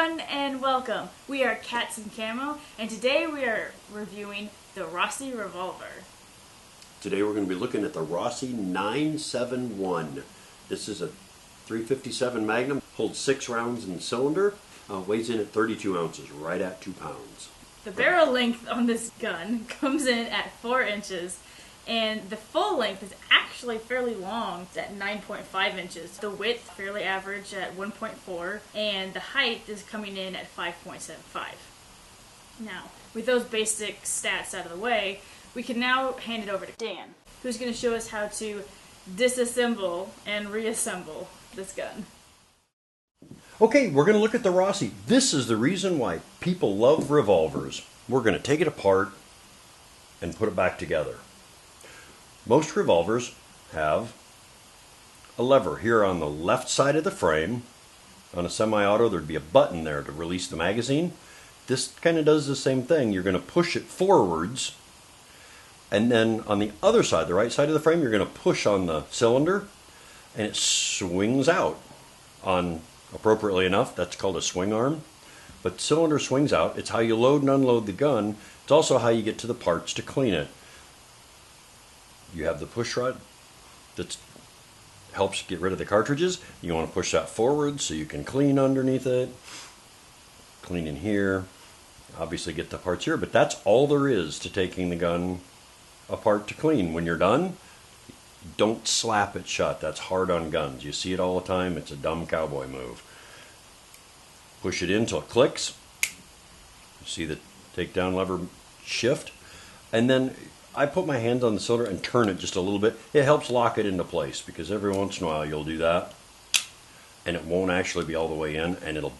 everyone and welcome. We are Cats in Camo and today we are reviewing the Rossi Revolver. Today we're going to be looking at the Rossi 971. This is a 357 Magnum, holds 6 rounds in the cylinder, weighs in at 32 ounces, right at 2 pounds. The barrel length on this gun comes in at 4 inches and the full length is actually fairly long at 9.5 inches. The width fairly average at 1.4 and the height is coming in at 5.75. Now, with those basic stats out of the way, we can now hand it over to Dan, who's going to show us how to disassemble and reassemble this gun. Okay, we're going to look at the Rossi. This is the reason why people love revolvers. We're going to take it apart and put it back together. Most revolvers have a lever here on the left side of the frame. On a semi-auto, there'd be a button there to release the magazine. This kind of does the same thing. You're going to push it forwards, and then on the other side, the right side of the frame, you're going to push on the cylinder, and it swings out. On appropriately enough, that's called a swing arm. But cylinder swings out. It's how you load and unload the gun. It's also how you get to the parts to clean it. You have the push rod that helps get rid of the cartridges. You want to push that forward so you can clean underneath it. Clean in here. Obviously get the parts here, but that's all there is to taking the gun apart to clean. When you're done, don't slap it shut. That's hard on guns. You see it all the time. It's a dumb cowboy move. Push it in until it clicks. You see the takedown lever shift. And then I put my hand on the cylinder and turn it just a little bit. It helps lock it into place because every once in a while you'll do that and it won't actually be all the way in and it'll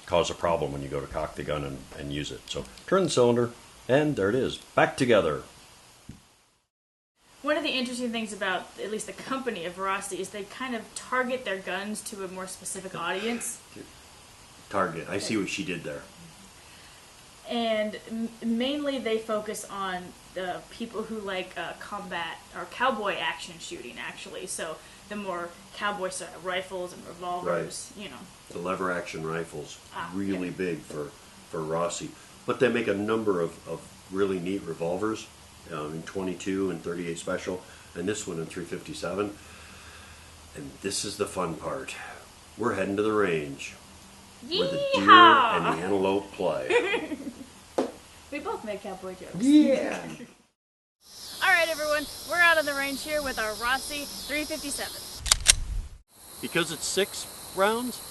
cause a problem when you go to cock the gun and use it. So turn the cylinder and there it is, back together. One of the interesting things about at least the company of Rossi is they kind of target their guns to a more specific audience. Target, I see what she did there. And mainly they focus on the people who like combat or cowboy action shooting, actually. So the more cowboy style rifles and revolvers, right. You know. The lever action rifles, really big for Rossi. But they make a number of really neat revolvers in 22 and 38 special, and this one in 357. And this is the fun part. We're heading to the range. Yeehaw! Where the deer and the antelope play. We both made cowboy jokes. Yeah. Alright everyone, we're out on the range here with our Rossi 357. Because it's 6 rounds,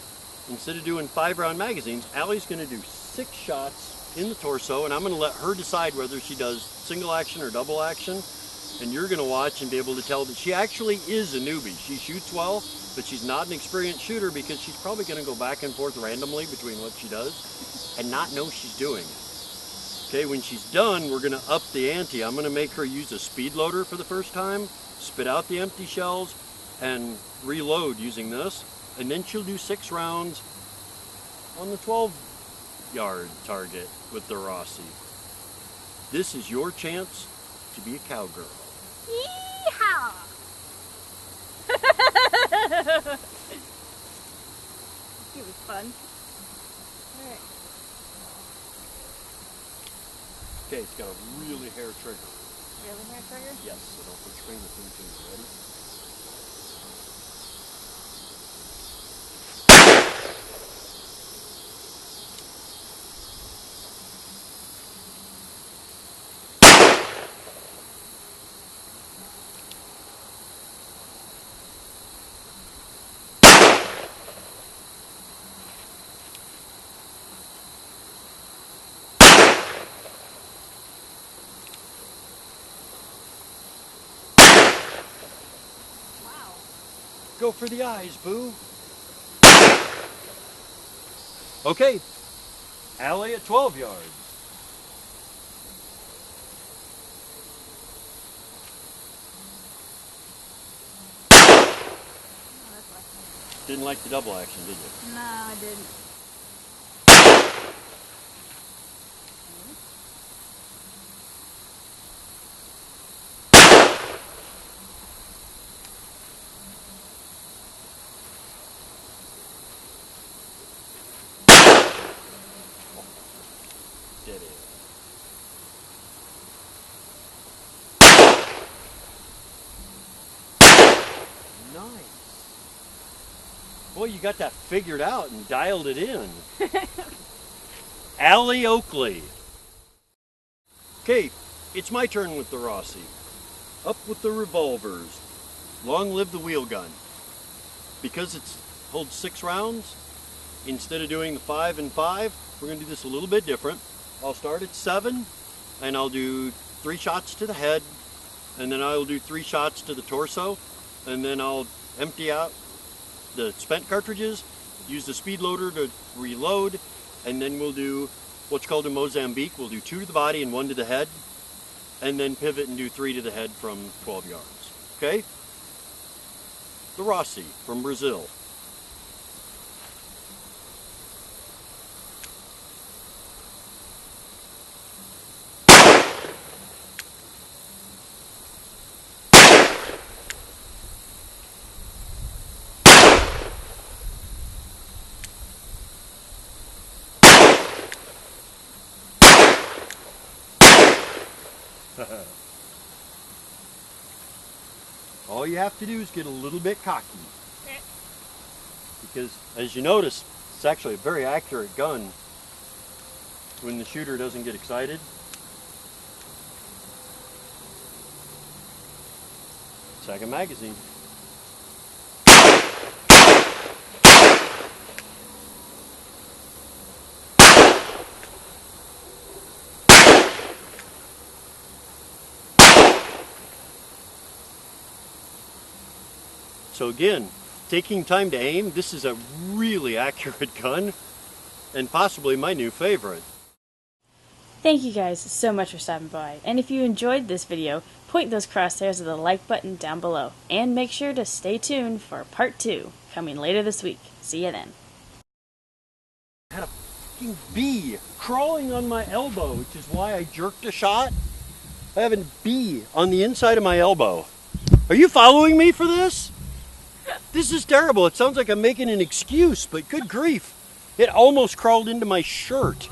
instead of doing 5-round magazines, Allie's going to do 6 shots in the torso, and I'm going to let her decide whether she does single action or double action. And you're going to watch and be able to tell that she actually is a newbie. She shoots well, but she's not an experienced shooter because she's probably going to go back and forth randomly between what she does and not know she's doing it. Okay, when she's done, we're going to up the ante. I'm going to make her use a speed loader for the first time, spit out the empty shells, and reload using this. And then she'll do 6 rounds on the 12-yard target with the Rossi. This is your chance to be a cowgirl. Yeehaw! It was fun. Alright. Okay, it's got a really hair trigger. Really hair trigger? Yes, so don't put your fingers into it. Ready? Go for the eyes, boo. Okay, Allie at 12 yards. Didn't like the double action, did you? No, I didn't. Boy, you got that figured out and dialed it in. Allie Oakley. Okay, it's my turn with the Rossi. Up with the revolvers. Long live the wheel gun. Because it holds 6 rounds, instead of doing the 5 and 5, we're going to do this a little bit different. I'll start at 7, and I'll do 3 shots to the head, and then I'll do 3 shots to the torso, and then I'll empty out the spent cartridges, use the speed loader to reload, and then we'll do what's called a Mozambique. We'll do 2 to the body and 1 to the head, and then pivot and do 3 to the head from 12 yards. Okay? The Rossi from Brazil. All you have to do is get a little bit cocky. Because, as you notice, it's actually a very accurate gun when the shooter doesn't get excited. Second magazine. So again, taking time to aim, this is a really accurate gun, and possibly my new favorite. Thank you guys so much for stopping by, and if you enjoyed this video, point those crosshairs at the like button down below, and make sure to stay tuned for part 2, coming later this week. See you then. I had a fucking bee crawling on my elbow, which is why I jerked a shot. I have a bee on the inside of my elbow. Are you following me for this? This is terrible. It sounds like I'm making an excuse, but good grief. It almost crawled into my shirt.